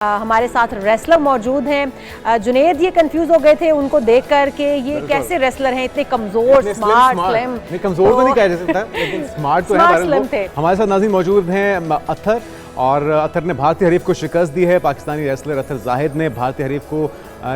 हमारे साथ रेसलर मौजूद हैं। जुनैद ये कंफ्यूज हो गए थे उनको देख कर के ये कैसे रेसलर हैं, इतने कमजोर, स्मार्ट, स्लिम। नहीं, कमजोर तो नहीं कहा जा सकता, लेकिन स्मार्ट तो है। स्लिम थे। हमारे साथ नाज़रीन मौजूद हैं अत्तर, और अत्तर ने भारतीय हरीफ को शिकस्त दी है। पाकिस्तानी रेसलर अत्तर जाहिद ने भारतीय हरीफ को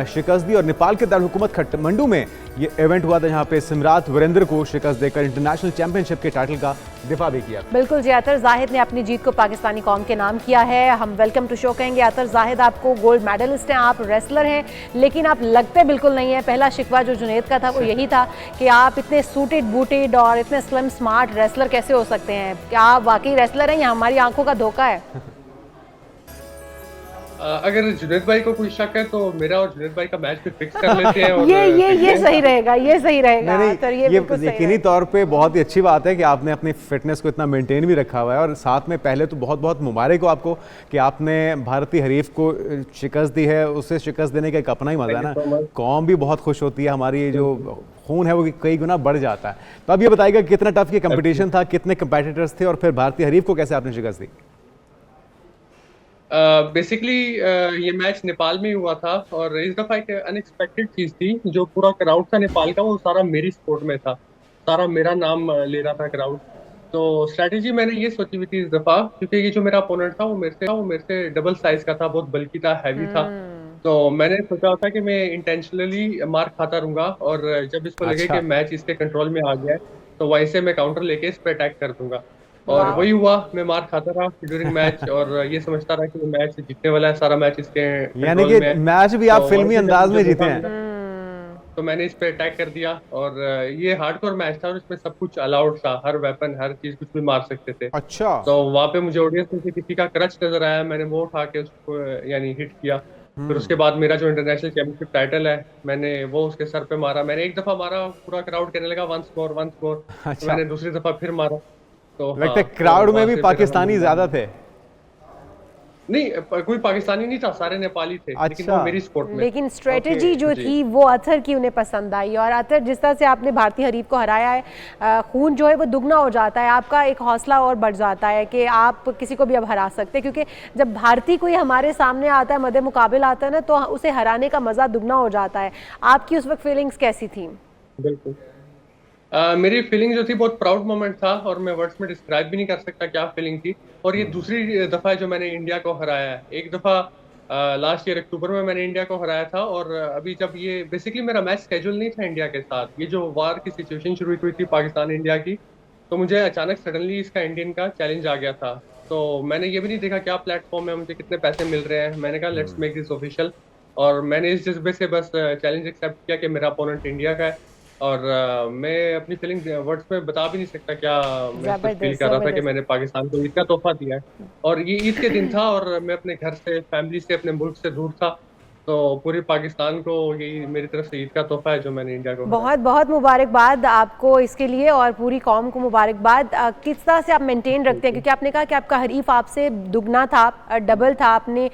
शिकस्त दी, और नेपाल के दारुल काठमांडू में ये इवेंट हुआ था, जहां पे सिमरात वीरेंद्र को शिकस्त देकर इंटरनेशनल चैंपियनशिप के टाइटल का दिफा भी किया। बिल्कुल जी, अत्तर जाहिद ने अपनी जीत को पाकिस्तानी कौम के नाम किया है। हम वेलकम टू शो कहेंगे। अत्तर जाहिद, आपको गोल्ड मेडलिस्ट हैं, आप रेसलर हैं, लेकिन आप लगते बिल्कुल नहीं है। पहला शिकवा जो जुनैद का था वो यही था कि आप इतने सूटेड बूटेड और इतने स्लिम स्मार्ट रेसलर कैसे हो सकते हैं। क्या आप वाकई रेसलर हैं या हमारी आंखों का धोखा है? अगर जुनैद भाई को कोई शक है तो मेरा और जुनैद भाई का मैच भी फिक्स कर लेते हैं। और ये सही रहेगा, ये सही रहेगा। नहीं, ये यकीनी तौर पे बहुत ही अच्छी बात है कि आपने अपनी फिटनेस को इतना मेंटेन भी रखा हुआ है। और साथ में पहले तो बहुत बहुत मुबारक हो आपको कि आपने भारतीय हरीफ को शिकस्त दी है। उससे शिकस्त देने का एक अपना ही मजा है ना, कौम भी बहुत खुश होती है, हमारी जो खून है वो कई गुना बढ़ जाता है। तो अब ये बताइएगा कितना टफ ये कंपटीशन था, कितने कंपेटिटर्स थे, और फिर भारतीय हरीफ को कैसे आपने शिकस्त दी? बेसिकली ये मैच नेपाल में ही हुआ था, और इस दफा एक अनएक्सपेक्टेड चीज थी। जो पूरा क्राउड था नेपाल का, वो सारा मेरी सपोर्ट में था, सारा मेरा नाम ले रहा था क्राउड। तो स्ट्रैटेजी मैंने ये सोची हुई थी इस दफा, क्योंकि ये जो मेरा अपोनेंट था वो मेरे से डबल साइज का था, बहुत बल्कि था, हैवी था। तो मैंने सोचा था कि मैं इंटेंशनली मार खाता रहूंगा, और जब इसको लगे कि मैच इसके कंट्रोल में आ गया है तो वहीं से मैं काउंटर लेके इस पर अटैक कर दूंगा। और वही हुआ, मैं मार खाता रहा ड्यूरिंग मैच, और ये समझता रहा कि वो मैच जीतने वाला है, सारा मैच इसके यानी कि मैच भी आप फिल्मी अंदाज में जीते हैं। तो मैंने इस पे अटैक कर दिया, और ये हार्डकोर मैच था और इसमें सब कुछ अलाउड था, हर वेपन, हर चीज, कुछ भी मार सकते थे। अच्छा। तो वहां पे मुझे ऑडियंस में से किसी का क्रच नजर आया, मैंने वो उठा के उसको यानी हिट किया। फिर उसके बाद मेरा जो इंटरनेशनल चैंपियनशिप टाइटल है, मैंने वो उसके सर पे मारा। मैंने एक दफा मारा, पूरा क्राउड कहने लगा वंस मोर वंस मोर। अच्छा। मैंने दूसरी दफा फिर मारा। तो लगता है क्राउड में भी पाकिस्तानी ज्यादा थे। नहीं, कोई पाकिस्तानी नहीं था, सारे नेपाली थे। अच्छा। लेकिन वो मेरी स्पोर्ट में। लेकिन स्ट्रेटेजी जो थी वो अत्तर की उन्हें पसंद आई। और अत्तर, जिस तरह से आपने भारतीय हरीफ को हराया है, खून जो है वो दुगना हो जाता है, आपका एक हौसला और बढ़ जाता है कि आप किसी को भी अब हरा सकते हैं। क्योंकि जब भारतीय कोई हमारे सामने आता है, मद्दे मुकाबिल आता है ना, तो उसे हराने का मजा दुगना हो जाता है। आपकी उस वक्त फीलिंग्स कैसी थी? बिल्कुल। मेरी फीलिंग जो थी, बहुत प्राउड मोमेंट था, और मैं वर्ड्स में डिस्क्राइब भी नहीं कर सकता क्या फीलिंग थी। और ये दूसरी दफा है जो मैंने इंडिया को हराया है। एक दफा लास्ट ईयर अक्टूबर में मैंने इंडिया को हराया था, और अभी जब ये बेसिकली मेरा मैच स्केड्यूल नहीं था इंडिया के साथ, ये जो वार की सिचुएशन शुरू हुई थी पाकिस्तान इंडिया की, तो मुझे अचानक सडनली इसका इंडियन का चैलेंज आ गया था। तो मैंने ये भी नहीं देखा क्या प्लेटफॉर्म है, मुझे कितने पैसे मिल रहे हैं। मैंने कहा लेट्स मेक दिस ऑफिशियल, और मैंने इस जज्बे से बस चैलेंज एक्सेप्ट किया कि मेरा अपोनेंट इंडिया का है। और मैं अपनी फीलिंग वर्ड्स में बता भी नहीं सकता क्या मैं फील कर रहा था कि मैंने पाकिस्तान को ईद का तोहफा दिया है। और ये ईद के दिन था, और मैं अपने घर से, फैमिली से, अपने मुल्क से दूर था। तो पूरे पाकिस्तान को यही मेरी तरफ से ईद का तोहफा है जो मैंने इंडिया को। बहुत बहुत मुबारकबाद आपको इसके लिए, और पूरी कौम को मुबारकबाद। किस तरह से आप मेंटेन रखते हैं, क्योंकि आपने कहा कि आपका हरीफ आपसे दुगना था, डबल था, अपने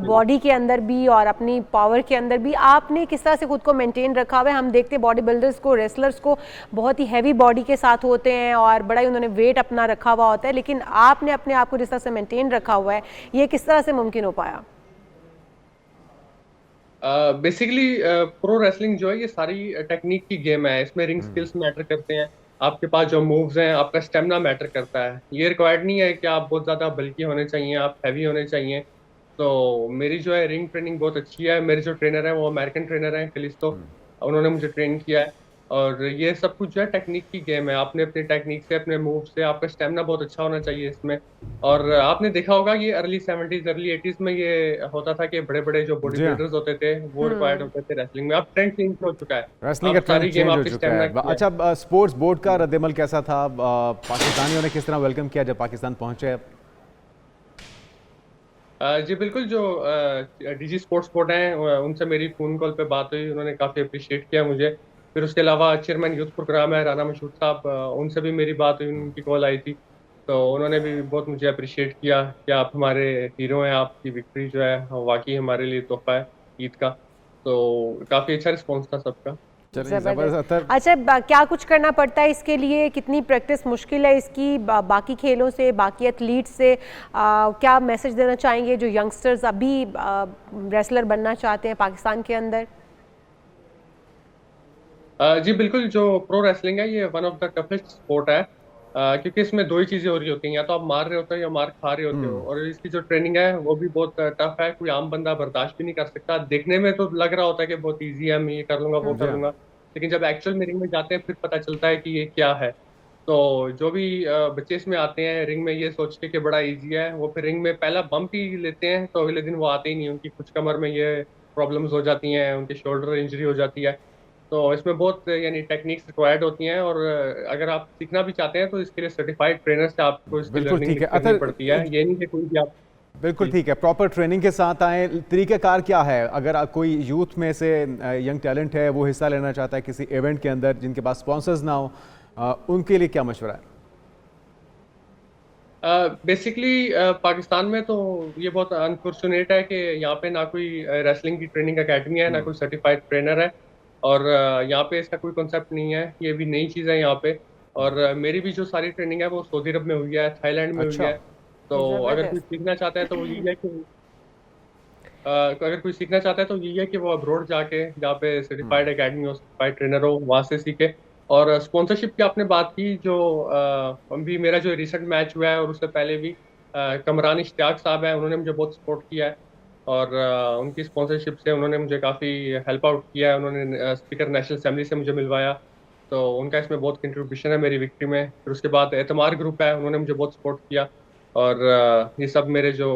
बॉडी के अंदर भी और अपनी पावर के अंदर भी। आपने किस तरह से खुद को मेंटेन रखा हुआ है? हम देखते हैं बॉडी बिल्डर्स को, रेसलर्स को बहुत ही हैवी बॉडी के साथ होते हैं और बड़ा ही उन्होंने वेट अपना रखा हुआ होता है, लेकिन आपने अपने आप को जिस तरह से मेंटेन रखा हुआ है, ये किस तरह से मुमकिन हो पाया? बेसिकली प्रो रेसलिंग जो है, ये सारी टेक्निक की गेम है। इसमें रिंग स्किल्स मैटर करते हैं, आपके पास जो मूव्स हैं, आपका स्टेमिना मैटर करता है। ये रिक्वायर्ड नहीं है कि आप बहुत ज़्यादा बल्कि होने चाहिए, आप हैवी होने चाहिए। तो मेरी जो है रिंग ट्रेनिंग बहुत अच्छी है। मेरे जो ट्रेनर हैं वो अमेरिकन ट्रेनर हैं, कलिस्टो, उन्होंने मुझे ट्रेन किया है। और ये सब कुछ जो है टेक्निक की गेम है। आपने अपनी टेक्निक से, अपने मूव से, आपका स्टेमिना बहुत अच्छा होना चाहिए इसमें। और आपने देखा होगा ये अर्ली 70s अर्ली 80s में ये होता था कि बड़े बड़े जो बॉडी बिल्डर्स होते थे वो रिक्वायर्ड होते थे रेसलिंग में। अब ट्रेंड चेंज हो चुका है, रेसलिंग का ट्रेंड चेंज हो चुका है। अच्छा, स्पोर्ट्स बोर्ड का रद्देमल कैसा था? पाकिस्तानियों ने किस तरह वेलकम किया जब पाकिस्तान पहुंचे? जी बिल्कुल, जो डीजी स्पोर्ट्स बोर्ड हैं उनसे मेरी फोन कॉल पे बात हुई, उन्होंने काफ़ी अप्रिशिएट किया मुझे। फिर उसके अलावा चेयरमैन यूथ प्रोग्राम है राना मशहूद साहब, उनसे भी मेरी बात हुई, उनकी कॉल आई थी। तो उन्होंने भी बहुत मुझे अप्रिशिएट किया कि आप हमारे हीरो हैं, आपकी विक्ट्री जो है वाकई हमारे लिए तोहफा है ईद का। तो काफ़ी अच्छा रिस्पॉन्स था सबका। चलिए जबरदस्त। अच्छा, क्या कुछ करना पड़ता है इसके लिए, कितनी प्रैक्टिस मुश्किल है इसकी बाकी खेलों से, बाकी एथलीट से? क्या मैसेज देना चाहेंगे जो यंगस्टर्स अभी रेसलर बनना चाहते हैं पाकिस्तान के अंदर? जी बिल्कुल, जो प्रो रेसलिंग है ये one of the toughest sport है, क्योंकि इसमें दो ही चीजें हो रही होती हैं, या तो आप मार रहे होते हो या मार खा रहे होते हो। और इसकी जो ट्रेनिंग है वो भी बहुत टफ है, कोई आम बंदा बर्दाश्त भी नहीं कर सकता। देखने में तो लग रहा होता है कि बहुत ईजी है, मैं ये कर लूंगा वो जी कर हाँ। लूंगा, लेकिन जब एक्चुअल में रिंग में जाते हैं फिर पता चलता है कि ये क्या है। तो जो भी बच्चे इसमें आते हैं रिंग में ये सोच के कि बड़ा इजी है, वो फिर रिंग में पहला बम्प ही लेते हैं तो अगले दिन वो आते ही नहीं, उनकी कुछ कमर में ये प्रॉब्लम्स हो जाती हैं, उनके शोल्डर इंजरी हो जाती है। तो इसमें बहुत यानी टेक्निक्स रिक्वायर्ड होती हैं, और अगर आप सीखना भी चाहते हैं तो इसके लिए सर्टिफाइड ट्रेनर से आपको इसकी बिल्कुल लर्निंग ठीक है। करनी पड़ती है, ये नहीं कि कोई भी आप। बिल्कुल जी। ठीक है, प्रॉपर ट्रेनिंग के साथ आए। तरीक़ाकार क्या है अगर कोई यूथ में से यंग टैलेंट है वो हिस्सा लेना चाहता है किसी इवेंट के अंदर जिनके पास स्पॉन्सर्स ना हो, उनके लिए क्या मशवरा है? बेसिकली पाकिस्तान में तो ये बहुत अनफॉर्चुनेट है कि यहाँ पे ना कोई रेसलिंग की ट्रेनिंग एकेडमी है, ना कोई सर्टिफाइड ट्रेनर है, और यहाँ पे इसका कोई कॉन्सेप्ट नहीं है, ये भी नई चीज़ है यहाँ पे। और मेरी भी जो सारी ट्रेनिंग है वो सऊदी अरब में हुई है, थाईलैंड में हुई अच्छा। है। तो अगर कोई जबरदस्त। सीखना चाहता है तो वो यही है कि अगर कोई सीखना चाहता है तो यही है कि वो अब्रॉड जाके जहाँ पे सर्टिफाइड एकेडमी हो, सर्टिफाइड ट्रेनर हो, वहाँ से सीखे। और स्पॉन्सरशिप की आपने बात की, जो अभी मेरा जो रिसेंट मैच हुआ है और उससे पहले भी कमरान इश्तियाक साहब है, उन्होंने मुझे बहुत सपोर्ट किया है, और उनकी स्पॉन्सरशिप से उन्होंने मुझे काफ़ी हेल्प आउट किया है। उन्होंने स्पीकर नेशनल असेंबली से मुझे मिलवाया, तो उनका इसमें बहुत कंट्रीब्यूशन है मेरी विक्ट्री में। फिर उसके बाद एतमार ग्रुप है, उन्होंने मुझे बहुत सपोर्ट किया। और ये सब मेरे जो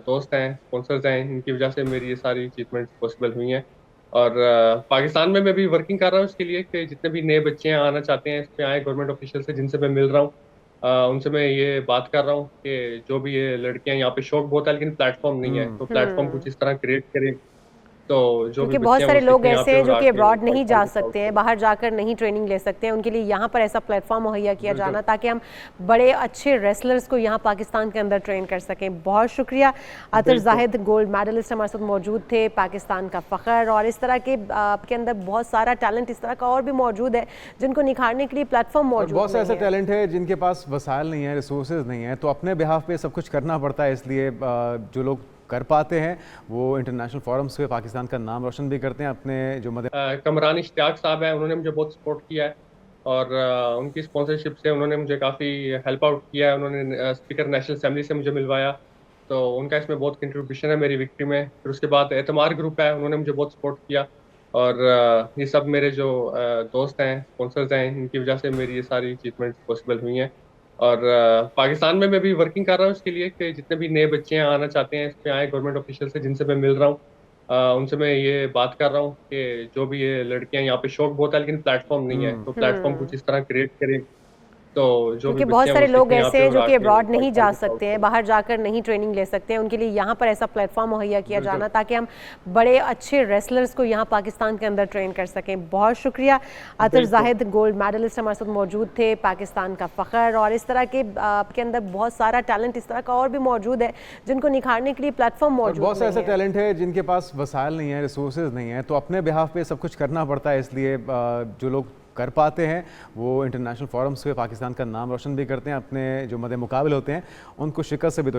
दोस्त हैं, स्पॉन्सर्स हैं, इनकी वजह से मेरी ये सारी अचीवमेंट्स पॉसिबल हुई हैं। और पाकिस्तान में मैं भी वर्किंग कर रहा हूँ इसके लिए कि जितने भी नए बच्चे हैं आना चाहते हैं इस पे आए, गवर्नमेंट ऑफिशियल से जिनसे मैं मिल रहा हूँ, उनसे मैं ये बात कर रहा हूँ कि जो भी ये लड़कियां, यहाँ पे शौक बहुत है लेकिन प्लेटफॉर्म नहीं है, तो प्लेटफॉर्म कुछ इस तरह क्रिएट करें तो जो भी क्योंकि बहुत बच्चे हैं सारे वो लोग सीखें यहाँ ऐसे पे हैं और जो कि आके अब्रॉड नहीं जा पाकिस्तान सकते के हैं, बाहर जाकर नहीं ट्रेनिंग ले सकते हैं, उनके लिए यहाँ पर ऐसा प्लेटफॉर्म मुहैया किया बिल्कुल। जाना ताकि हम बड़े अच्छे रेसलर्स को यहाँ पाकिस्तान के अंदर ट्रेन कर सकें। बहुत शुक्रिया। अतर बिल्कुल। जाहिद गोल्ड मेडलिस्ट हमारे साथ मौजूद थे, पाकिस्तान का फ़ख्र। और इस तरह के आपके अंदर बहुत सारा टैलेंट इस तरह का और भी मौजूद है जिनको निखारने के लिए प्लेटफॉर्म और मौजूद बहुत से नहीं ऐसे है। टैलेंट है जिनके पास वसाइल नहीं है, रिसोर्सेज नहीं है, तो अपने बिहाफ पे सब कुछ करना पड़ता है। इसलिए जो लोग कर पाते हैं वो इंटरनेशनल फोरम्स पे पाकिस्तान का नाम रोशन भी करते हैं। अपने जो कमरान इश्तियाक साहब है, उन्होंने मुझे बहुत सपोर्ट किया है, और उनकी स्पॉन्सरशिप से उन्होंने मुझे काफ़ी हेल्प आउट किया है। उन्होंने स्पीकर नेशनल असेंबली से मुझे मिलवाया, तो उनका इसमें बहुत कंट्रीब्यूशन है मेरी विक्ट्री में। फिर उसके बाद एतमार ग्रुप है, उन्होंने मुझे बहुत सपोर्ट किया। और ये सब मेरे जो दोस्त हैं, स्पॉन्सर्स हैं, इनकी वजह से मेरी ये सारी अचीवमेंट्स पॉसिबल हुई हैं। और पाकिस्तान में मैं भी वर्किंग कर रहा हूँ इसके लिए कि जितने भी नए बच्चे हैं आना चाहते हैं इस पे आए, गवर्नमेंट ऑफिशियल से जिनसे मैं मिल रहा हूँ, उनसे मैं ये बात कर रहा हूँ कि जो भी ये लड़कियां, यहाँ पे शौक बहुत है लेकिन प्लेटफॉर्म नहीं है, तो प्लेटफॉर्म कुछ इस तरह क्रिएट करें तो जो भी क्योंकि बहुत बच्चे हैं सारे वो लोग सीखें यहाँ ऐसे पे हैं और जो कि आके अब्रॉड नहीं जा पाकिस्तान के सकते हैं, साथ। बाहर जाकर नहीं ट्रेनिंग ले सकते हैं, उनके लिए यहाँ पर ऐसा प्लेटफॉर्म मुहैया किया बिल्कुल। जाना ताकि हम बड़े अच्छे रेसलर्स को यहाँ पाकिस्तान के अंदर ट्रेन कर सकें। बहुत शुक्रिया। अतर बिल्कुल। जाहिद गोल्ड मेडलिस्ट हमारे साथ मौजूद थे, पाकिस्तान का फ़ख्र। और इस तरह के आपके अंदर बहुत सारा टैलेंट इस तरह का और भी मौजूद है जिनको निखारने के लिए प्लेटफॉर्म और मौजूद बहुत से नहीं ऐसे है। टैलेंट है जिनके पास वसाइल नहीं है, रिसोर्सेज नहीं है, तो अपने बिहाफ पे सब कुछ करना पड़ता है। इसलिए जो लोग कर पाते हैं वो इंटरनेशनल फोरम्स पे पाकिस्तान का नाम रोशन भी करते हैं। अपने जो मद्दे मुकाबिल होते हैं उनको शिकस्त से भी